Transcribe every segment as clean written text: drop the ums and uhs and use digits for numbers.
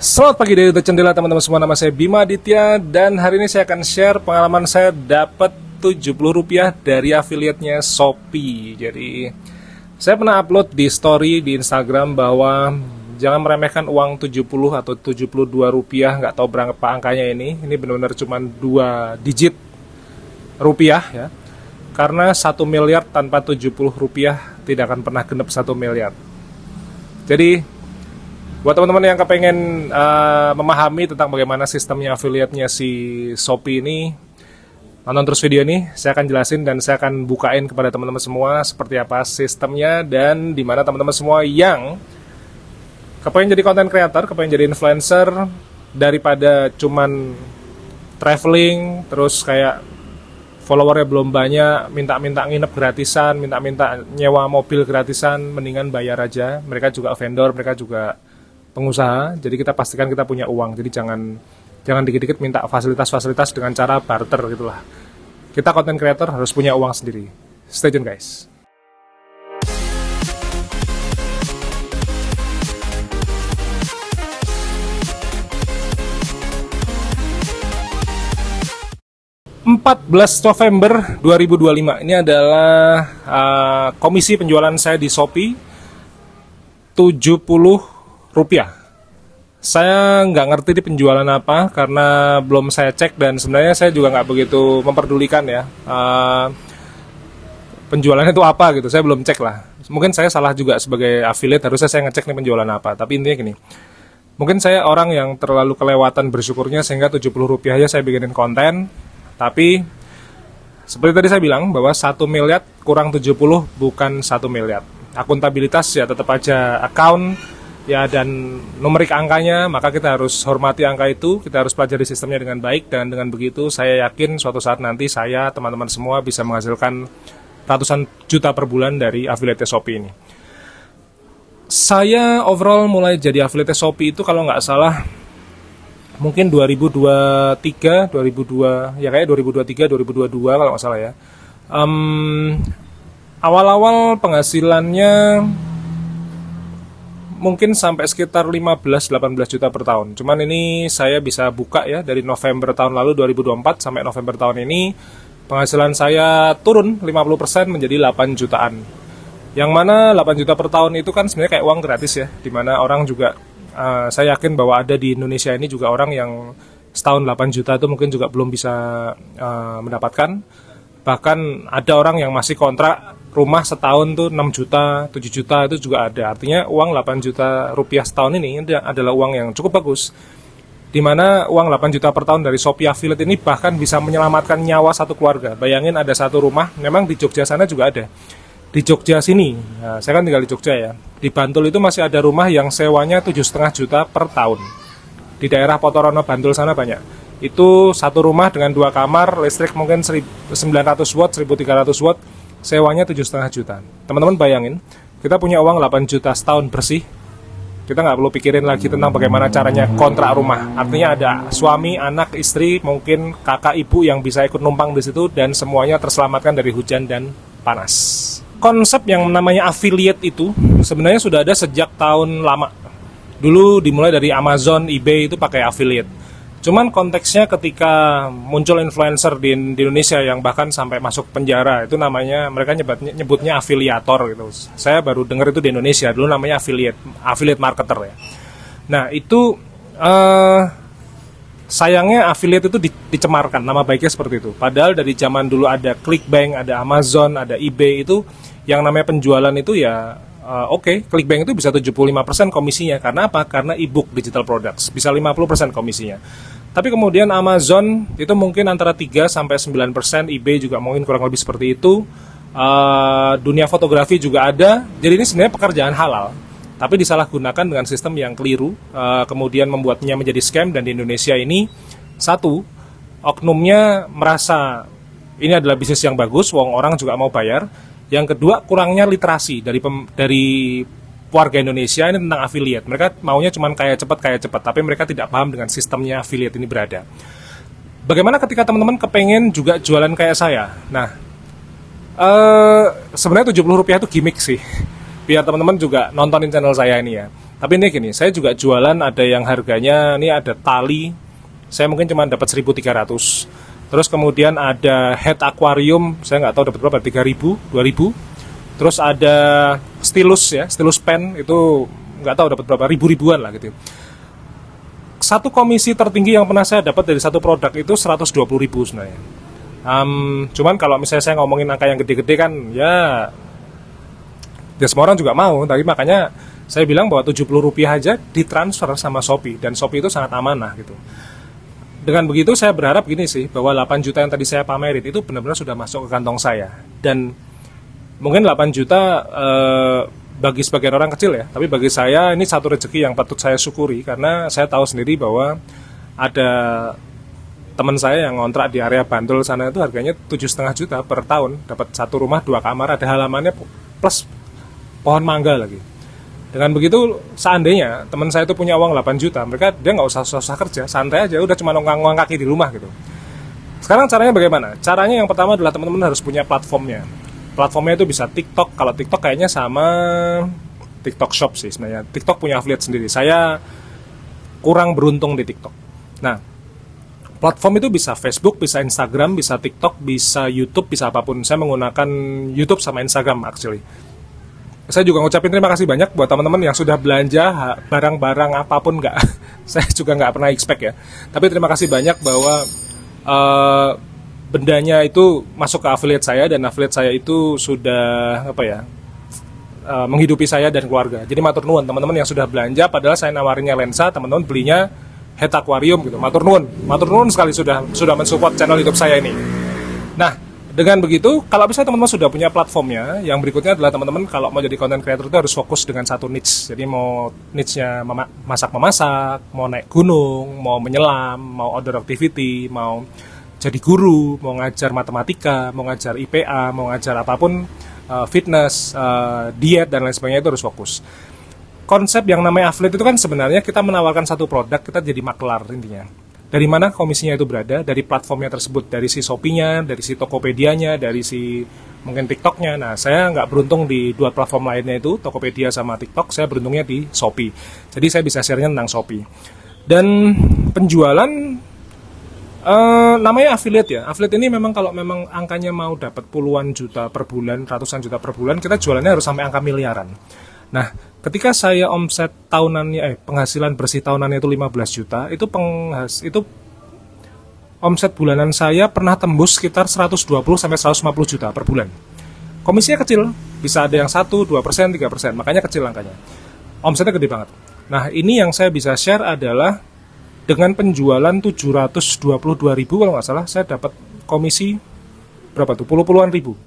Selamat pagi dari Jendela teman-teman semua, nama saya Bima Aditya dan hari ini saya akan share pengalaman saya dapat Rp70 dari affiliate-nya Shopee. Jadi saya pernah upload di story di Instagram bahwa jangan meremehkan uang 70 atau Rp72, nggak tahu berapa angkanya ini benar-benar cuma 2 digit rupiah ya. Karena 1 miliar tanpa Rp70 tidak akan pernah genep 1 miliar. Jadi buat teman-teman yang kepengen memahami tentang bagaimana sistemnya affiliate-nya si Shopee ini, nonton terus video ini, saya akan jelasin dan saya akan bukain kepada teman-teman semua seperti apa sistemnya dan dimana teman-teman semua yang kepengen jadi content creator, kepengen jadi influencer, daripada cuman traveling, terus kayak followernya belum banyak, minta-minta nginep gratisan, minta-minta nyewa mobil gratisan, mendingan bayar aja. Mereka juga vendor, mereka juga pengusaha, jadi kita pastikan kita punya uang. Jadi jangan dikit-dikit minta fasilitas-fasilitas dengan cara barter gitulah. Kita content creator harus punya uang sendiri. Stay tune guys. November 2025 ini adalah komisi penjualan saya di Shopee Rp70. Saya nggak ngerti di penjualan apa karena belum saya cek dan sebenarnya saya juga nggak begitu memperdulikan ya penjualannya itu apa gitu. Saya belum cek lah. Mungkin saya salah juga sebagai affiliate, harusnya saya ngecek nih penjualan apa. Tapi intinya gini, mungkin saya orang yang terlalu kelewatan bersyukurnya sehingga Rp70 aja saya bikinin konten. Tapi seperti tadi saya bilang bahwa 1 miliar kurang 70 bukan 1 miliar. Akuntabilitas ya tetap aja account ya, dan numerik angkanya, maka kita harus hormati angka itu, kita harus pelajari sistemnya dengan baik, dan dengan begitu saya yakin suatu saat nanti saya, teman-teman semua bisa menghasilkan ratusan juta per bulan dari affiliate Shopee ini. Saya overall mulai jadi affiliate Shopee itu kalau nggak salah mungkin 2023, 2022 ya, kayak 2023, 2022 kalau nggak salah ya. Awal-awal penghasilannya mungkin sampai sekitar 15-18 juta per tahun. Cuman ini saya bisa buka ya, dari November tahun lalu 2024 sampai November tahun ini penghasilan saya turun 50% menjadi 8 jutaan. Yang mana 8 juta per tahun itu kan sebenarnya kayak uang gratis ya, dimana orang juga saya yakin bahwa ada di Indonesia ini juga orang yang setahun 8 juta itu mungkin juga belum bisa mendapatkan. Bahkan ada orang yang masih kontrak rumah setahun tuh 6 juta, 7 juta itu juga ada. Artinya uang 8 juta rupiah setahun ini adalah uang yang cukup bagus. Dimana uang 8 juta per tahun dari Shopee Affiliate ini bahkan bisa menyelamatkan nyawa satu keluarga. Bayangin ada satu rumah, memang di Jogja sana juga ada. Di Jogja sini, nah, saya kan tinggal di Jogja ya. Di Bantul itu masih ada rumah yang sewanya 7,5 juta per tahun. Di daerah Potorono, Bantul sana banyak. Itu satu rumah dengan 2 kamar, listrik mungkin 900 watt, 1300 watt, sewanya 7,5 juta. Teman-teman bayangin, kita punya uang 8 juta setahun bersih, kita nggak perlu pikirin lagi tentang bagaimana caranya kontrak rumah. Artinya ada suami, anak, istri, mungkin kakak, ibu yang bisa ikut numpang di situ, dan semuanya terselamatkan dari hujan dan panas. Konsep yang namanya affiliate itu sebenarnya sudah ada sejak tahun lama. Dulu dimulai dari Amazon, eBay itu pakai affiliate. Cuman konteksnya ketika muncul influencer di Indonesia yang bahkan sampai masuk penjara, itu namanya, mereka nyebutnya afiliator gitu. Saya baru dengar itu di Indonesia, dulu namanya affiliate marketer ya. Nah itu sayangnya affiliate itu dicemarkan, nama baiknya seperti itu. Padahal dari zaman dulu ada ClickBank, ada Amazon, ada eBay, itu yang namanya penjualan itu ya oke, ClickBank itu bisa 75% komisinya. Karena apa? Karena e-book digital products bisa 50% komisinya. Tapi kemudian Amazon itu mungkin antara 3-9%, eBay juga mungkin kurang lebih seperti itu. Dunia fotografi juga ada. Jadi ini sebenarnya pekerjaan halal, tapi disalahgunakan dengan sistem yang keliru, kemudian membuatnya menjadi scam. Dan di Indonesia ini, satu, oknumnya merasa ini adalah bisnis yang bagus, orang juga mau bayar. Yang kedua, kurangnya literasi dari warga Indonesia ini tentang affiliate. Mereka maunya cuma kaya cepat, tapi mereka tidak paham dengan sistemnya affiliate ini berada. Bagaimana ketika teman-teman kepengen juga jualan kayak saya? Nah, sebenarnya Rp70 itu gimmick sih, biar teman-teman juga nontonin channel saya ini ya. Tapi ini gini, saya juga jualan ada yang harganya, ini ada tali, saya mungkin cuma dapat 1.300. Terus kemudian ada head aquarium, saya nggak tahu dapat berapa, 3.000, 2.000. Terus ada stylus ya, stylus pen, itu nggak tahu dapat berapa, ribu-ribuan lah gitu. Satu komisi tertinggi yang pernah saya dapat dari satu produk itu 120.000 sebenarnya. Cuman kalau misalnya saya ngomongin angka yang gede-gede kan, ya semua orang juga mau, tapi makanya saya bilang bahwa Rp70 aja ditransfer sama Shopee, dan Shopee itu sangat amanah gitu. Dengan begitu saya berharap gini sih, bahwa 8 juta yang tadi saya pamerin itu benar-benar sudah masuk ke kantong saya. Dan mungkin 8 juta bagi sebagian orang kecil ya, tapi bagi saya ini satu rezeki yang patut saya syukuri, karena saya tahu sendiri bahwa ada teman saya yang ngontrak di area Bantul sana itu harganya 7,5 juta per tahun, dapat satu rumah 2 kamar, ada halamannya plus pohon mangga lagi. Dengan begitu, seandainya teman saya itu punya uang 8 juta, dia nggak usah susah kerja, santai aja, udah cuma nongkrong kaki di rumah gitu. Sekarang caranya bagaimana? Caranya yang pertama adalah teman-teman harus punya platformnya. Platformnya itu bisa TikTok. Kalau TikTok kayaknya sama TikTok Shop sih sebenarnya. TikTok punya affiliate sendiri. Saya kurang beruntung di TikTok. Nah, platform itu bisa Facebook, bisa Instagram, bisa TikTok, bisa YouTube, bisa apapun. Saya menggunakan YouTube sama Instagram actually. Saya juga ngucapin terima kasih banyak buat teman-teman yang sudah belanja barang-barang apapun, nggak. Saya juga nggak pernah expect ya. Tapi terima kasih banyak bahwa bendanya itu masuk ke affiliate saya, dan affiliate saya itu sudah menghidupi saya dan keluarga. Jadi matur nuwun teman-teman yang sudah belanja, padahal saya nawarinnya lensa, teman-teman belinya head aquarium gitu. Matur nuwun sekali sudah mensupport channel YouTube saya ini. Nah, dengan begitu, kalau misalnya teman-teman sudah punya platformnya, yang berikutnya adalah teman-teman kalau mau jadi content creator itu harus fokus dengan satu niche. Jadi mau niche-nya masak-memasak, mau naik gunung, mau menyelam, mau outdoor activity, mau jadi guru, mau ngajar matematika, mau ngajar IPA, mau ngajar apapun, fitness, diet, dan lain sebagainya, itu harus fokus. Konsep yang namanya affiliate itu kan sebenarnya kita menawarkan satu produk, kita jadi maklar intinya. Dari mana komisinya itu berada? Dari platformnya tersebut, dari si Shopee-nya, dari si Tokopedia-nya, dari si mungkin TikTok-nya. Nah, saya nggak beruntung di dua platform lainnya itu, Tokopedia sama TikTok, saya beruntungnya di Shopee. Jadi saya bisa share-nya tentang Shopee. Dan penjualan, namanya affiliate ya. Affiliate ini memang kalau memang angkanya mau dapat puluhan juta per bulan, ratusan juta per bulan, kita jualannya harus sampai angka miliaran. Nah, ketika saya omset tahunannya, penghasilan bersih tahunannya itu 15 juta, itu omset bulanan saya pernah tembus sekitar 120 sampai 150 juta per bulan. Komisinya kecil, bisa ada yang 1, 2%, 3%, makanya kecil angkanya. Omsetnya gede banget. Nah, ini yang saya bisa share adalah dengan penjualan 722.000 kalau nggak salah, saya dapat komisi berapa tuh? Puluhan ribu.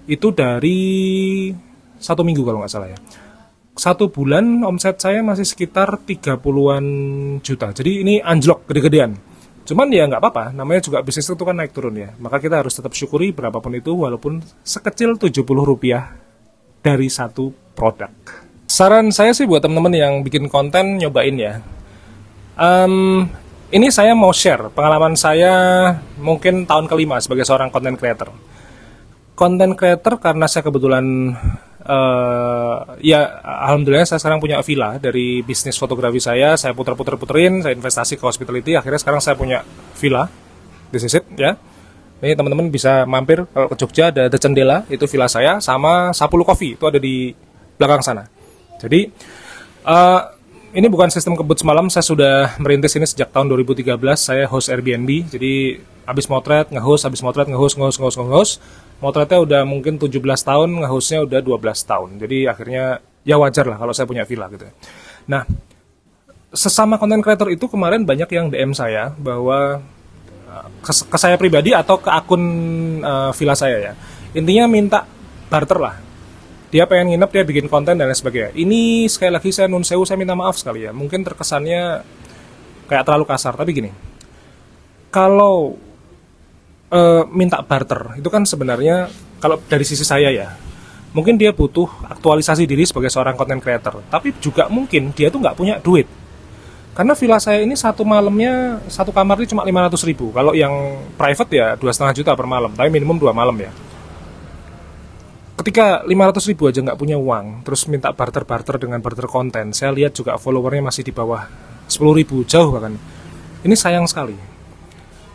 Itu dari 1 minggu kalau nggak salah ya. 1 bulan omset saya masih sekitar 30-an juta. Jadi ini anjlok gede-gedean. Cuman ya nggak apa-apa, namanya juga bisnis itu kan naik turun ya. Maka kita harus tetap syukuri berapapun itu, walaupun sekecil Rp70 dari satu produk. Saran saya sih buat teman-teman yang bikin konten, nyobain ya. Ini saya mau share pengalaman saya mungkin tahun kelima sebagai seorang content creator. Content creator karena saya kebetulan alhamdulillah saya sekarang punya villa dari bisnis fotografi saya puter-puterin, saya investasi ke hospitality, akhirnya sekarang saya punya villa. This is it ya. Ini teman-teman bisa mampir kalau ke Jogja, ada Cendela, itu villa saya, sama Sapulu Coffee, itu ada di belakang sana. Jadi ini bukan sistem kebut semalam, saya sudah merintis ini sejak tahun 2013, saya host Airbnb, jadi habis motret, nge-host, motretnya udah mungkin 17 tahun, nge-hostnya udah 12 tahun, jadi akhirnya ya wajar lah kalau saya punya villa gitu. Nah, sesama content creator itu kemarin banyak yang DM saya bahwa ke saya pribadi atau ke akun villa saya ya, intinya minta barter lah. Dia pengen nginep, dia bikin konten dan lain sebagainya. Ini sekali lagi saya nun sewu, saya minta maaf sekali ya. Mungkin terkesannya kayak terlalu kasar, tapi gini. Kalau minta barter, itu kan sebenarnya kalau dari sisi saya ya, mungkin dia butuh aktualisasi diri sebagai seorang content creator. Tapi juga mungkin dia tuh nggak punya duit. Karena villa saya ini satu malamnya, satu kamar ini cuma 500.000. Kalau yang private ya 2,5 juta per malam, tapi minimum 2 malam ya. Ketika 500.000 aja nggak punya uang, terus minta barter-barter dengan barter konten, saya lihat juga followernya masih di bawah 10.000, jauh bahkan. Ini sayang sekali.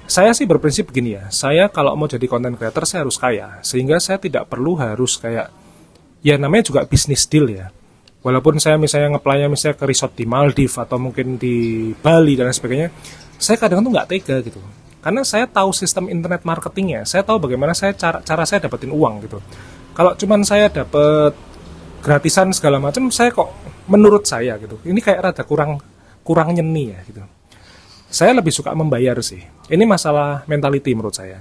Saya sih berprinsip begini ya, saya kalau mau jadi content creator saya harus kaya, sehingga saya tidak perlu harus kayak, ya namanya juga bisnis deal ya. Walaupun saya misalnya nge-play misalnya ke resort di Maldives atau mungkin di Bali dan lain sebagainya, saya kadang tuh nggak tega gitu. Karena saya tahu sistem internet marketingnya, saya tahu bagaimana cara saya dapetin uang gitu. Kalau cuman saya dapet gratisan segala macam, saya kok menurut saya gitu, ini kayak rada kurang nyeni ya gitu. Saya lebih suka membayar sih. Ini masalah mentality menurut saya.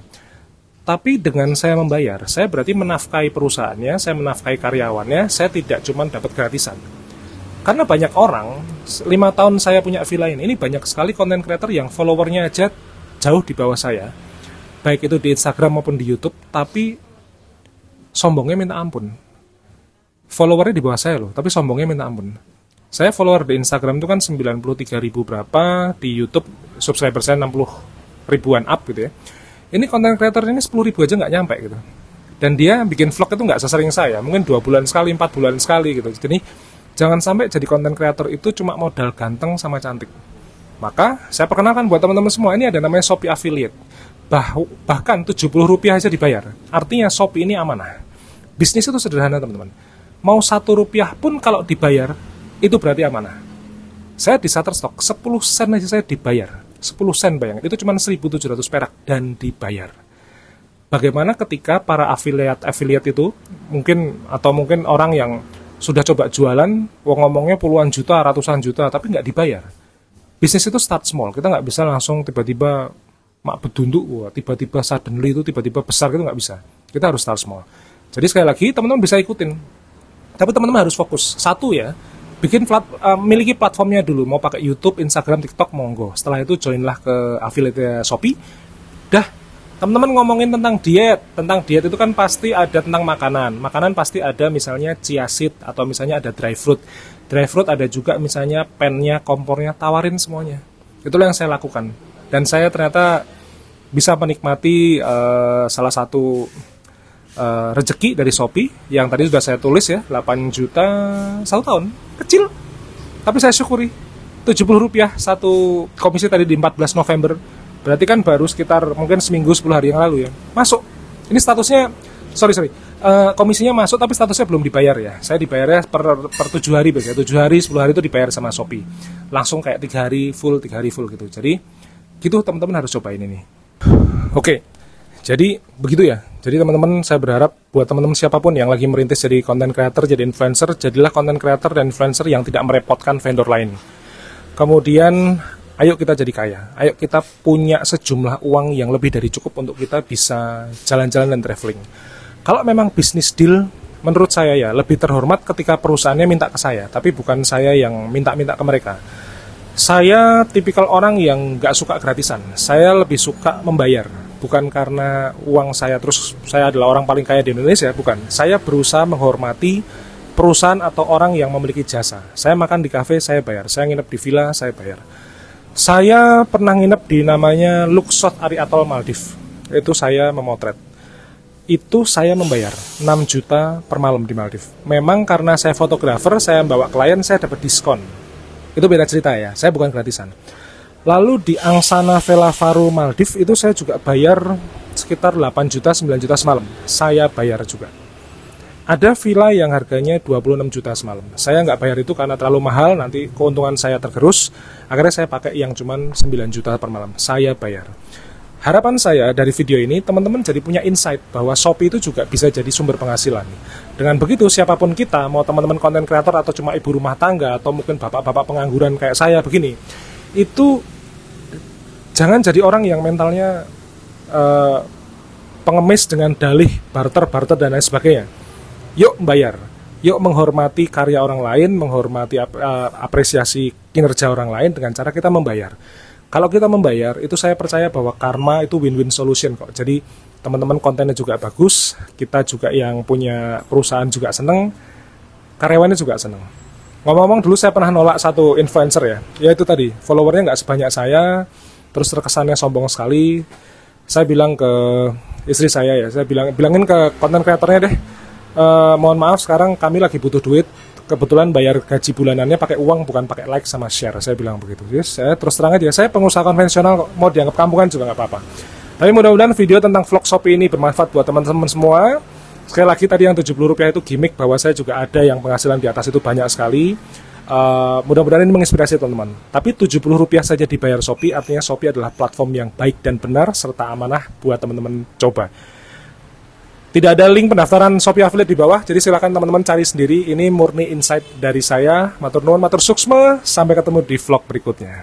Tapi dengan saya membayar, saya berarti menafkahi perusahaannya, saya menafkahi karyawannya, saya tidak cuma dapat gratisan. Karena banyak orang, 5 tahun saya punya villa ini banyak sekali content creator yang followernya aja jauh di bawah saya. Baik itu di Instagram maupun di YouTube, tapi sombongnya minta ampun. Followernya di bawah saya loh, tapi sombongnya minta ampun. Saya follower di Instagram itu kan 93.000 berapa, di YouTube subscriber saya 60 ribuan up gitu ya. Ini content creator ini 10.000 aja nggak nyampe gitu. Dan dia bikin vlog itu nggak sesering saya, mungkin 2 bulan sekali, 4 bulan sekali gitu. Jadi jangan sampai jadi content creator itu cuma modal ganteng sama cantik. Maka saya perkenalkan buat teman-teman semua, ini ada namanya Shopee Affiliate. Bahkan Rp70 aja dibayar. Artinya Shopee ini amanah. Bisnis itu sederhana teman-teman. Mau Rp1 pun kalau dibayar, itu berarti amanah. Saya di Shutterstock 10 sen aja saya dibayar. 10 sen bayangin, itu cuma 1.700 perak dan dibayar. Bagaimana ketika para affiliate itu mungkin orang yang sudah coba jualan, ngomongnya puluhan juta, ratusan juta, tapi nggak dibayar. Bisnis itu start small, kita nggak bisa langsung tiba-tiba mak bedunduk, tiba-tiba suddenly itu tiba-tiba besar, gitu nggak bisa. Kita harus start small. Jadi sekali lagi teman-teman bisa ikutin, tapi teman-teman harus fokus. Satu ya, miliki platformnya dulu, mau pakai YouTube, Instagram, TikTok, monggo. Setelah itu joinlah ke affiliate Shopee. Dah, teman-teman ngomongin tentang diet itu kan pasti ada tentang makanan pasti ada misalnya chia seed atau misalnya ada dry fruit ada juga misalnya pennya, kompornya, tawarin semuanya. Itulah yang saya lakukan, dan saya ternyata bisa menikmati salah satu rezeki dari Shopee yang tadi sudah saya tulis ya, 8 juta 1 tahun, kecil tapi saya syukuri. Rp70 satu komisi tadi di 14 November, berarti kan baru sekitar mungkin seminggu 10 hari yang lalu ya masuk. Ini statusnya komisinya masuk tapi statusnya belum dibayar ya. Saya dibayarnya per 7 hari biasanya, 7 hari 10 hari itu dibayar sama Shopee langsung, kayak 3 hari full gitu. Jadi gitu teman-teman harus cobain ini. Oke. Jadi begitu ya. Jadi teman-teman, saya berharap buat teman-teman siapapun yang lagi merintis jadi content creator, jadi influencer, jadilah content creator dan influencer yang tidak merepotkan vendor lain. Kemudian ayo kita jadi kaya. Ayo kita punya sejumlah uang yang lebih dari cukup untuk kita bisa jalan-jalan dan traveling. Kalau memang bisnis deal, menurut saya ya lebih terhormat ketika perusahaannya minta ke saya, tapi bukan saya yang minta-minta ke mereka. Saya tipikal orang yang nggak suka gratisan. Saya lebih suka membayar. Bukan karena uang saya, terus saya adalah orang paling kaya di Indonesia, bukan. Saya berusaha menghormati perusahaan atau orang yang memiliki jasa. Saya makan di kafe, saya bayar. Saya nginep di villa, saya bayar. Saya pernah nginep di namanya Luxor Ari Atoll Maldives. Itu saya memotret. Itu saya membayar 6 juta per malam di Maldives. Memang karena saya fotografer, saya bawa klien, saya dapat diskon. Itu beda cerita ya, saya bukan gratisan. Lalu di Angsana Villa Varu Maldives itu saya juga bayar sekitar 8 juta, 9 juta semalam. Saya bayar juga. Ada villa yang harganya 26 juta semalam. Saya nggak bayar itu karena terlalu mahal, nanti keuntungan saya tergerus. Akhirnya saya pakai yang cuman 9 juta per malam. Saya bayar. Harapan saya dari video ini, teman-teman jadi punya insight bahwa Shopee itu juga bisa jadi sumber penghasilan. Dengan begitu, siapapun kita, mau teman-teman konten kreator atau cuma ibu rumah tangga, atau mungkin bapak-bapak pengangguran kayak saya begini, itu jangan jadi orang yang mentalnya pengemis dengan dalih barter dan lain sebagainya. Yuk bayar, yuk menghormati karya orang lain, menghormati apresiasi kinerja orang lain dengan cara kita membayar. Kalau kita membayar, itu saya percaya bahwa karma itu win-win solution kok. Jadi teman-teman kontennya juga bagus, kita juga yang punya perusahaan juga seneng, karyawannya juga seneng. Ngomong-ngomong, dulu saya pernah nolak satu influencer ya itu tadi, followernya nggak sebanyak saya, terus terkesannya sombong sekali. Saya bilang ke istri saya ya, saya bilangin ke konten kreatornya deh, Mohon maaf, sekarang kami lagi butuh duit. Kebetulan bayar gaji bulanannya pakai uang, bukan pakai like sama share. Saya bilang begitu. Jadi saya terus terang aja, saya pengusaha konvensional, mau dianggap kampungan juga nggak apa-apa. Tapi mudah-mudahan video tentang vlog Shopee ini bermanfaat buat teman-teman semua. Sekali lagi tadi yang Rp70 itu gimmick, bahwa saya juga ada yang penghasilan di atas itu banyak sekali. Mudah-mudahan ini menginspirasi teman-teman. Tapi Rp70 saja dibayar Shopee, artinya Shopee adalah platform yang baik dan benar serta amanah buat teman-teman coba. Tidak ada link pendaftaran Shopee Affiliate di bawah, jadi silakan teman-teman cari sendiri. Ini murni insight dari saya. Matur nuwun, matur suksma. Sampai ketemu di vlog berikutnya.